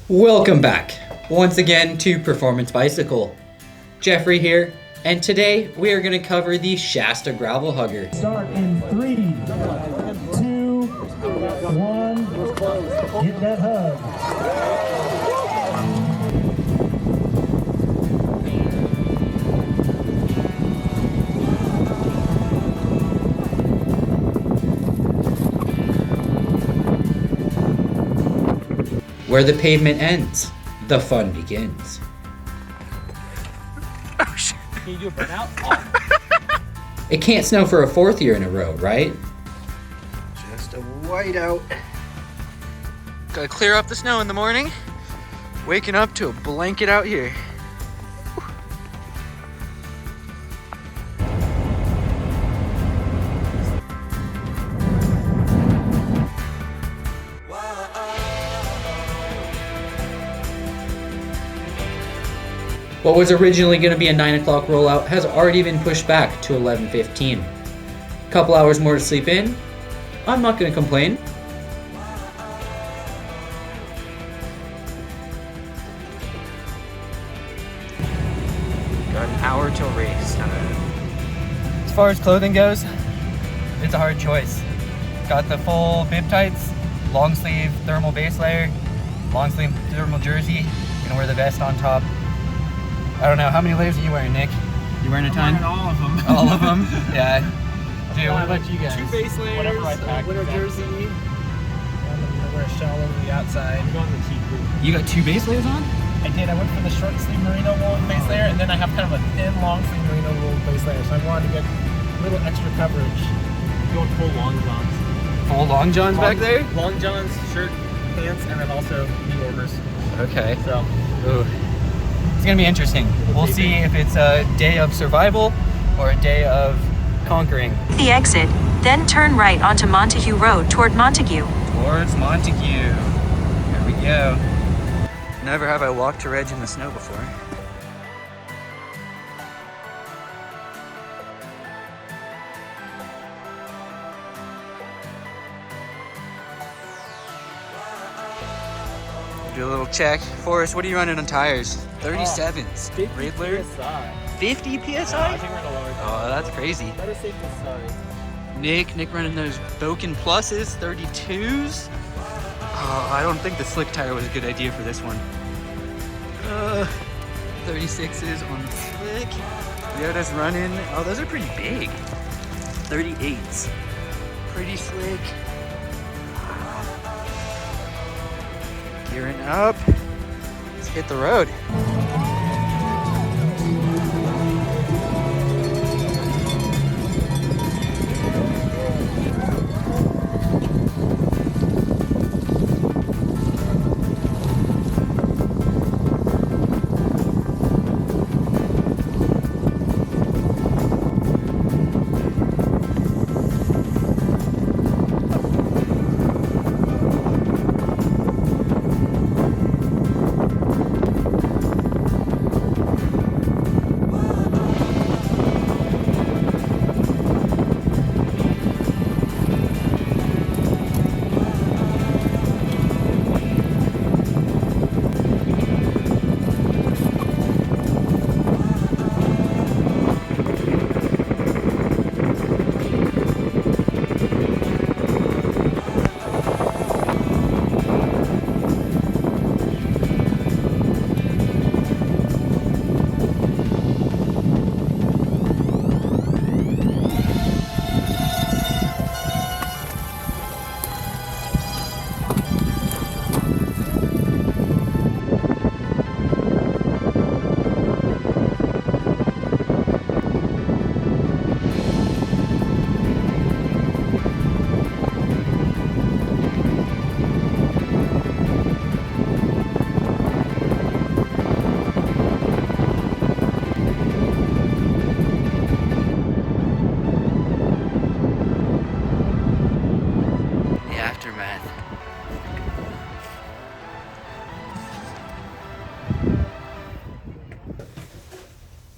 Welcome back, once again to Performance Bicycle. Jeffrey here, and today we are going to cover the Shasta Gravel Hugger. Start in 3, 2, 1, get that hug. Where the pavement ends, the fun begins. Oh shit. Can you do a burnout? It can't snow for a fourth year in a row, right? Just a whiteout. Gotta clear up the snow in the morning. Waking up to a blanket out here. What was originally going to be a 9 o'clock rollout has already been pushed back to 11:15. Couple hours more to sleep in. I'm not going to complain. Got an hour till race time. As far as clothing goes, it's a hard choice. Got the full bib tights, long sleeve thermal base layer, long sleeve thermal jersey, gonna wear the vest on top. I don't know, how many layers are you wearing, Nick? You wearing a ton? All of them. All of them? Yeah. Dude, What about you guys? 2 base layers, Whatever I pack, winter jersey, and I'm gonna wear a shawl over the outside. I'm going the cheap route. you got 2 base layers on? I did, I went for the short sleeve merino wool base layer, and then I have kind of a thin long sleeve merino wool base layer, so I wanted to get a little extra coverage. Going full long johns. Full long johns back there? Long johns, shirt, pants, and then also knee warmers. Okay. So, Ooh. It's gonna be interesting. We'll see if it's a day of survival or a day of conquering. The exit, then turn right onto Montague Road toward Montague. Towards Montague. Here we go. Never have I walked to Reg in the snow before. Do a little check. Forrest, what are you running on tires? 37s. Riddler? 50 PSI? I think we're in a lower. Oh, that's crazy. Better safe than sorry. Nick running those Boken Pluses, 32s. Oh, I don't think the slick tire was a good idea for this one. 36s on the slick. Yoda's running. Oh, those are pretty big. 38s. Pretty slick. Gearing up. Let's hit the road.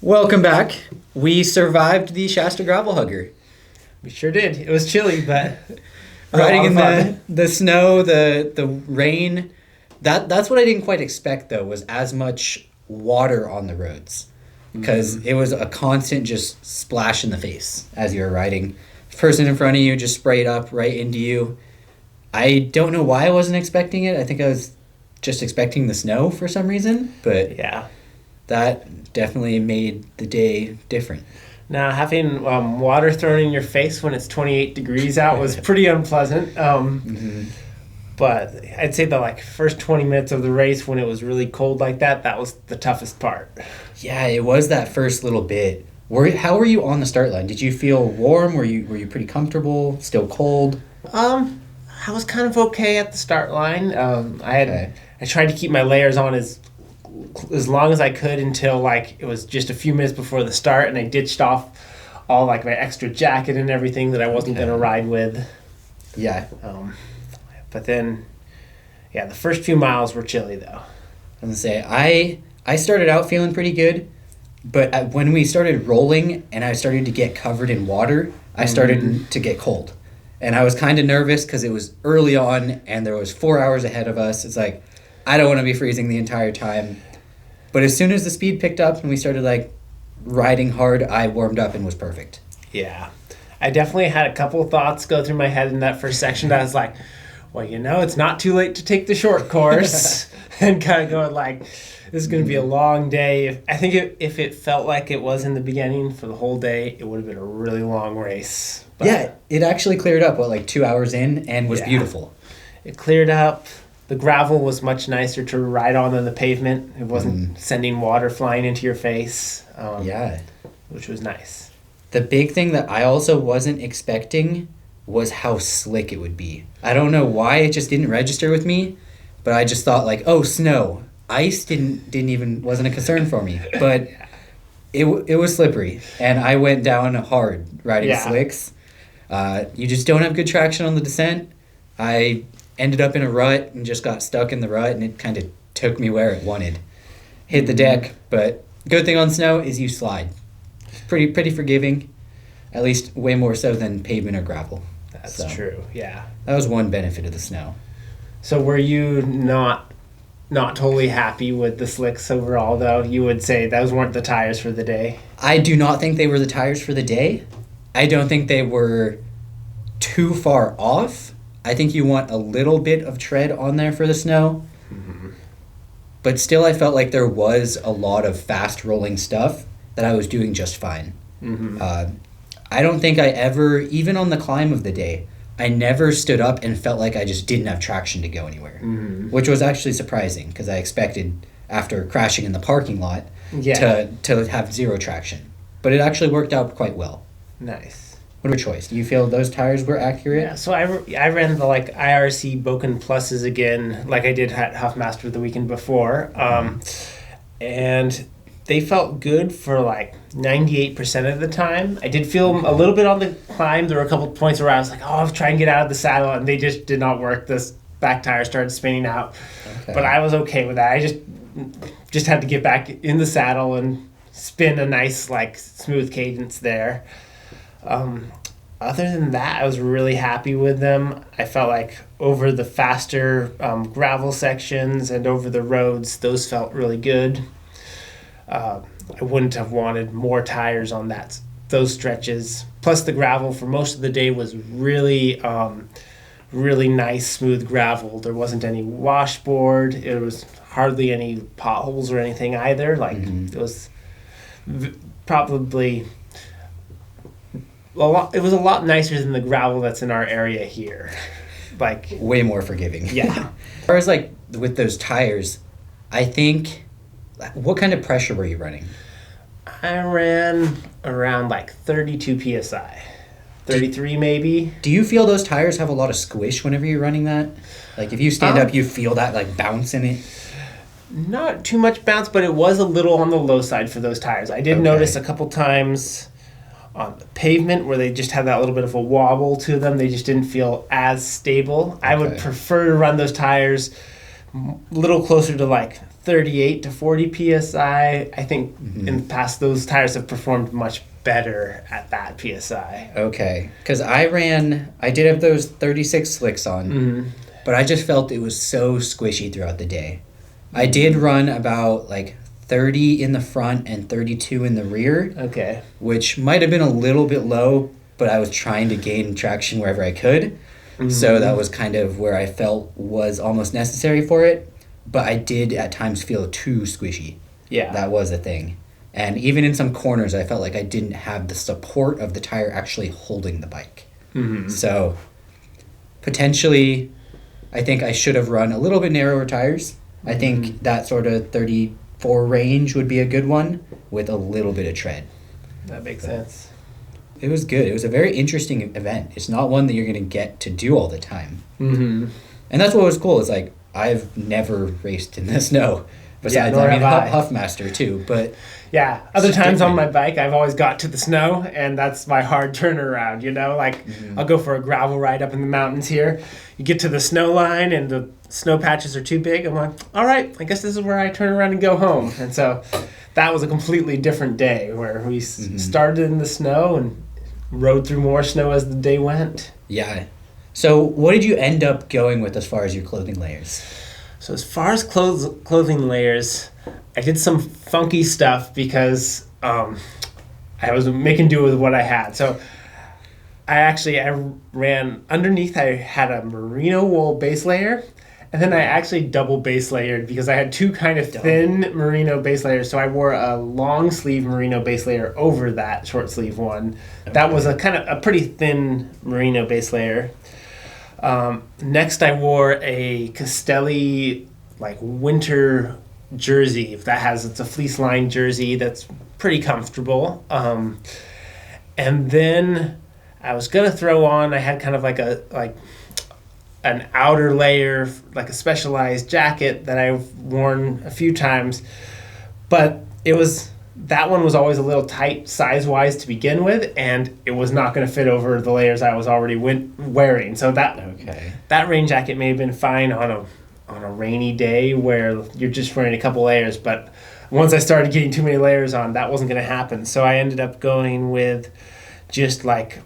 Welcome back. We survived the Shasta Gravel Hugger. We sure did. It was chilly, but Riding in the snow, the rain, That's what I didn't quite expect, though, was as much water on the roads. Because it was a constant just splash in the face as you were riding. Person in front of you just sprayed up right into you. I don't know why I wasn't expecting it. I think I was just expecting the snow for some reason. But Yeah. that definitely made the day different. Now, having water thrown in your face when it's 28 degrees out was pretty unpleasant. But I'd say the first 20 minutes of the race when it was really cold like that, that was the toughest part. Yeah, it was that first little bit. How were you on the start line? Did you feel warm? Were you pretty comfortable? Still cold? I was kind of okay at the start line. I tried to keep my layers on as long as I could until it was just a few minutes before the start, and I ditched off all my extra jacket and everything that I wasn't going to ride with. Yeah. But then, the first few miles were chilly though. I was gonna say I started out feeling pretty good, but when we started rolling and I started to get covered in water, I started to get cold, and I was kind of nervous because it was early on and there was 4 hours ahead of us. It's like I don't want to be freezing the entire time, but as soon as the speed picked up and we started riding hard, I warmed up and was perfect. Yeah, I definitely had a couple of thoughts go through my head in that first section. I was like, well, it's not too late to take the short course, and kind of going this is going to be a long day. I think if it felt like it was in the beginning for the whole day, it would have been a really long race. But yeah, it actually cleared up, 2 hours in, and was beautiful. It cleared up. The gravel was much nicer to ride on than the pavement. It wasn't sending water flying into your face. Which was nice. The big thing that I also wasn't expecting was how slick it would be. I don't know why it just didn't register with me, but I just thought oh, snow. Ice wasn't a concern for me, but it was slippery, and I went down hard riding slicks. You just don't have good traction on the descent. I ended up in a rut and just got stuck in the rut, and it kind of took me where it wanted. Hit the deck, but good thing on snow is you slide. It's pretty forgiving, at least way more so than pavement or gravel. That's true, yeah. That was one benefit of the snow. So were you not totally happy with the slicks overall, though? You would say those weren't the tires for the day? I do not think they were the tires for the day. I don't think they were too far off. I think you want a little bit of tread on there for the snow. But still, I felt like there was a lot of fast rolling stuff that I was doing just fine. I don't think I ever, even on the climb of the day, I never stood up and felt like I just didn't have traction to go anywhere, which was actually surprising because I expected, after crashing in the parking lot, to have zero traction. But it actually worked out quite well. Nice. What was your choice? Do you feel those tires were accurate? Yeah, so I ran the IRC Boken Pluses again, like I did at Huffmaster the weekend before, and they felt good for 98% of the time. I did feel a little bit on the climb. There were a couple points where I was I'll try and get out of the saddle, and they just did not work. This back tire started spinning out, but I was okay with that. I just had to get back in the saddle and spin a nice smooth cadence there. Other than that, I was really happy with them. I felt over the faster gravel sections and over the roads, those felt really good. I wouldn't have wanted more tires on those stretches. Plus, the gravel for most of the day was really, really nice, smooth gravel. There wasn't any washboard. It was hardly any potholes or anything either. It was probably it was a lot nicer than the gravel that's in our area here. Way more forgiving. Yeah. As far as with those tires, I think, what kind of pressure were you running? I ran around 32 psi. 33 maybe. Do you feel those tires have a lot of squish whenever you're running that? If you stand up, you feel that bounce in it? Not too much bounce, but it was a little on the low side for those tires. I did notice a couple times on the pavement where they just had that little bit of a wobble to them. They just didn't feel as stable. I would prefer to run those tires a little closer to 38 to 40 psi. I think in the past those tires have performed much better at that psi. Okay, because I did have those 36 slicks on, but I just felt it was so squishy throughout the day. I did run about like 30 in the front and 32 in the rear, Okay. which might have been a little bit low, but I was trying to gain traction wherever I could. So that was kind of where I felt was almost necessary for it. But I did at times feel too squishy. Yeah. That was a thing. And even in some corners, I felt like I didn't have the support of the tire actually holding the bike. So potentially, I think I should have run a little bit narrower tires. I think that sort of 34 range would be a good one with a little bit of tread. That makes sense. It was good. It was a very interesting event. It's not one that you're going to get to do all the time. And that's what was cool. It's like, I've never raced in the snow. Besides, nor I mean, have I. Huffmaster too, but Yeah, other It's times on different. my bike, I've always got to the snow, and that's my hard turnaround, you know? Like, I'll go for a gravel ride up in the mountains here. You get to the snow line, and the snow patches are too big. I'm like, all right, I guess this is where I turn around and go home. And so that was a completely different day where we started in the snow and rode through more snow as the day went. yeah. So what did you end up going with as far as your clothing layers? So as far as clothing layers, I did some funky stuff because I was making do with what I had. So I ran underneath. I had a merino wool base layer, and then I actually double base layered because I had two kind of thin merino base layers. So I wore a long sleeve merino base layer over that short sleeve one. That was a kind of a pretty thin merino base layer. Next, I wore a Castelli like winter jersey. It's a fleece lined jersey that's pretty comfortable. And then I was gonna throw on. I had kind of like an outer layer, like a specialized jacket that I've worn a few times, but that one was always a little tight size-wise to begin with, and it was not going to fit over the layers I was already wearing. So that rain jacket may have been fine on a rainy day where you're just wearing a couple layers, but once I started getting too many layers on, that wasn't going to happen. So I ended up going with just like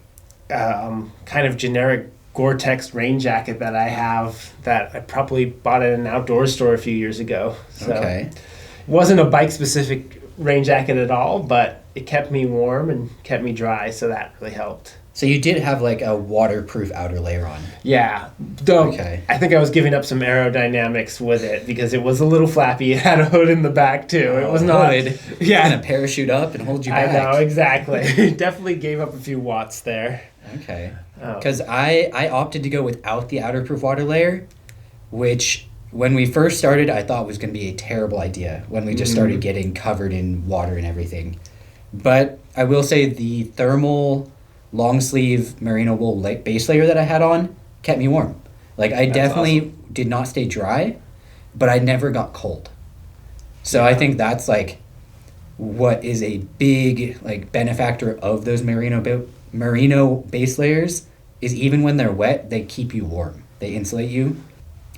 kind of generic Gore-Tex rain jacket that I have that I probably bought at an outdoor store a few years ago. So Okay. it wasn't a bike-specific rain jacket at all, but it kept me warm and kept me dry, so that really helped. So you did have like a waterproof outer layer on. Yeah, though Okay. I think I was giving up some aerodynamics with it because it was a little flappy. It had a hood in the back too. It was not. Hood. Yeah, Gonna parachute up and hold you I back. know exactly. Definitely gave up a few watts there. Okay. Oh. Because I opted to go without the outerproof water layer, which when we first started, I thought was going to be a terrible idea when we just started getting covered in water and everything. But I will say the thermal long sleeve merino wool base layer that I had on kept me warm. Like I definitely did not stay dry, but I never got cold. So I think that's like what is a big like benefactor of those merino base layers is even when they're wet, they keep you warm. They insulate you.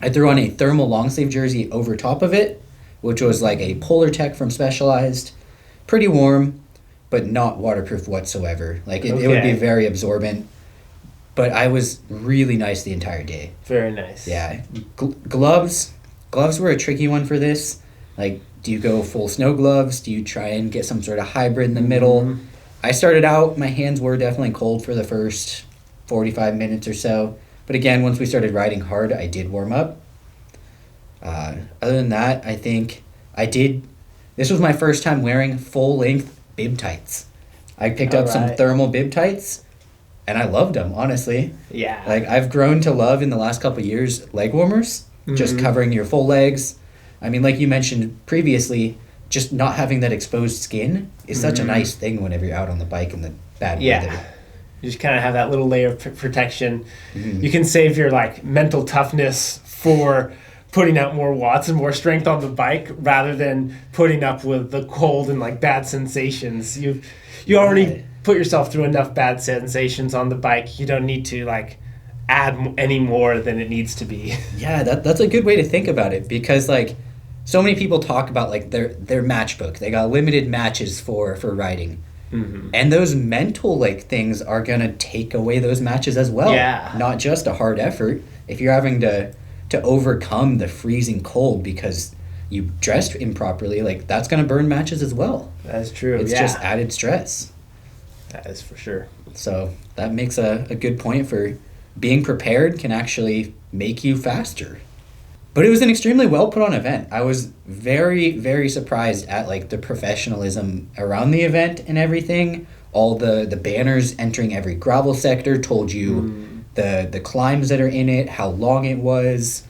I threw on a thermal long sleeve jersey over top of it, which was like a Polar Tech from Specialized. Pretty warm, but not waterproof whatsoever. Like it would be Okay. very absorbent. But I was really nice the entire day. Very nice. Yeah. Gloves were a tricky one for this. Like, do you go full snow gloves? Do you try and get some sort of hybrid in the middle? I started out, my hands were definitely cold for the first 45 minutes or so. But again, once we started riding hard, I did warm up. Other than that, I think this was my first time wearing full-length bib tights. I picked up some Alright. thermal bib tights, and I loved them, honestly. Yeah. Like, I've grown to love, in the last couple of years, leg warmers. Just covering your full legs. I mean, like you mentioned previously, just not having that exposed skin is such a nice thing whenever you're out on the bike in the bad Yeah. weather. You just kind of have that little layer of protection. You can save your like mental toughness for putting out more watts and more strength on the bike rather than putting up with the cold and like bad sensations. You already put yourself through enough bad sensations on the bike. You don't need to like add any more than it needs to be. Yeah, that's a good way to think about it, because like so many people talk about like their matchbook. They got limited matches for riding. And those mental like things are gonna take away those matches as well. Yeah. Not just a hard effort. If you're having to to overcome the freezing cold because you dressed improperly, like that's going to burn matches as well. That's true. It's just added stress. That is for sure. So that makes a good point for being prepared can actually make you faster. But it was an extremely well put on event. I was very, very surprised at like the professionalism around the event and everything. All the banners entering every gravel sector told you the climbs that are in it, how long it was.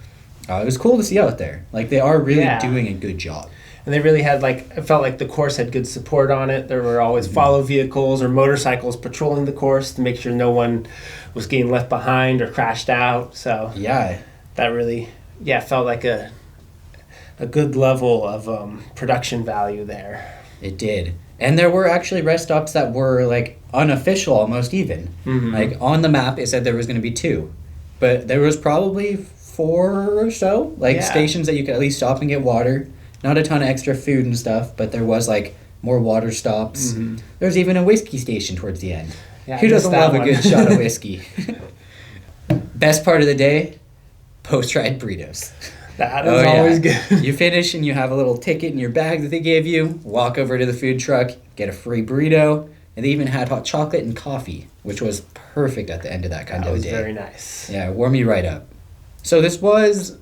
It was cool to see out there. Like they are really doing a good job. And they really had it felt like the course had good support on it. There were always follow vehicles or motorcycles patrolling the course to make sure no one was getting left behind or crashed out. So yeah, that really felt like a good level of production value there. It did. And there were actually rest stops that were like unofficial almost even. Like on the map it said there was going to be 2. But there was probably 4 or so stations that you could at least stop and get water. Not a ton of extra food and stuff, but there was like more water stops. There was even a whiskey station towards the end. Yeah, who doesn't love a good shot of whiskey? Best part of the day, post-ride burritos. That is always good. You finish and you have a little ticket in your bag that they gave you, walk over to the food truck, get a free burrito, and they even had hot chocolate and coffee, which was perfect at the end of that kind of a day. That was very nice. Yeah, it warmed me right up. So this was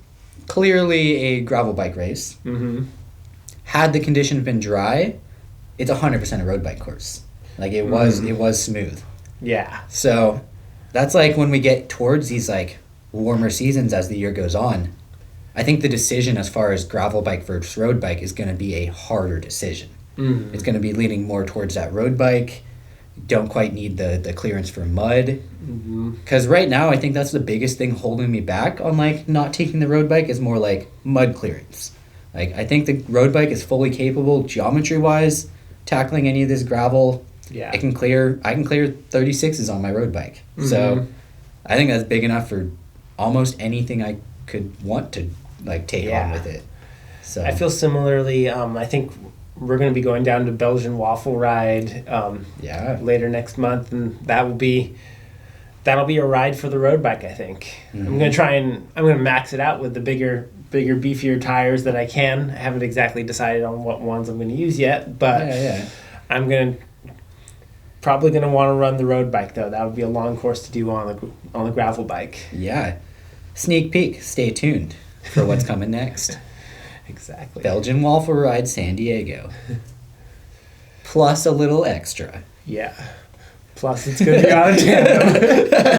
clearly a gravel bike race. Had the conditions been dry, it's 100% a road bike course. Like it was smooth. Yeah. So that's like when we get towards these like warmer seasons as the year goes on. I think the decision as far as gravel bike versus road bike is going to be a harder decision. It's going to be leaning more towards that road bike. Don't quite need the clearance for mud. Because right now I think that's the biggest thing holding me back on like not taking the road bike is more like mud clearance. Like I think the road bike is fully capable geometry wise tackling any of this gravel. Yeah. I can clear 36s on my road bike. So I think that's big enough for almost anything I could want to like take on with it. So I feel similarly. I think we're going to be going down to Belgian Waffle Ride later next month, and that'll be a ride for the road bike. I think I'm going to max it out with the bigger, beefier tires that I can. I haven't exactly decided on what ones I'm going to use yet, but I'm probably going to want to run the road bike though. That would be a long course to do on the gravel bike. Yeah. Sneak peek. Stay tuned for what's coming next. Exactly. Belgian Waffle Ride San Diego. Plus a little extra. Yeah. Plus it's going to be out of tandem.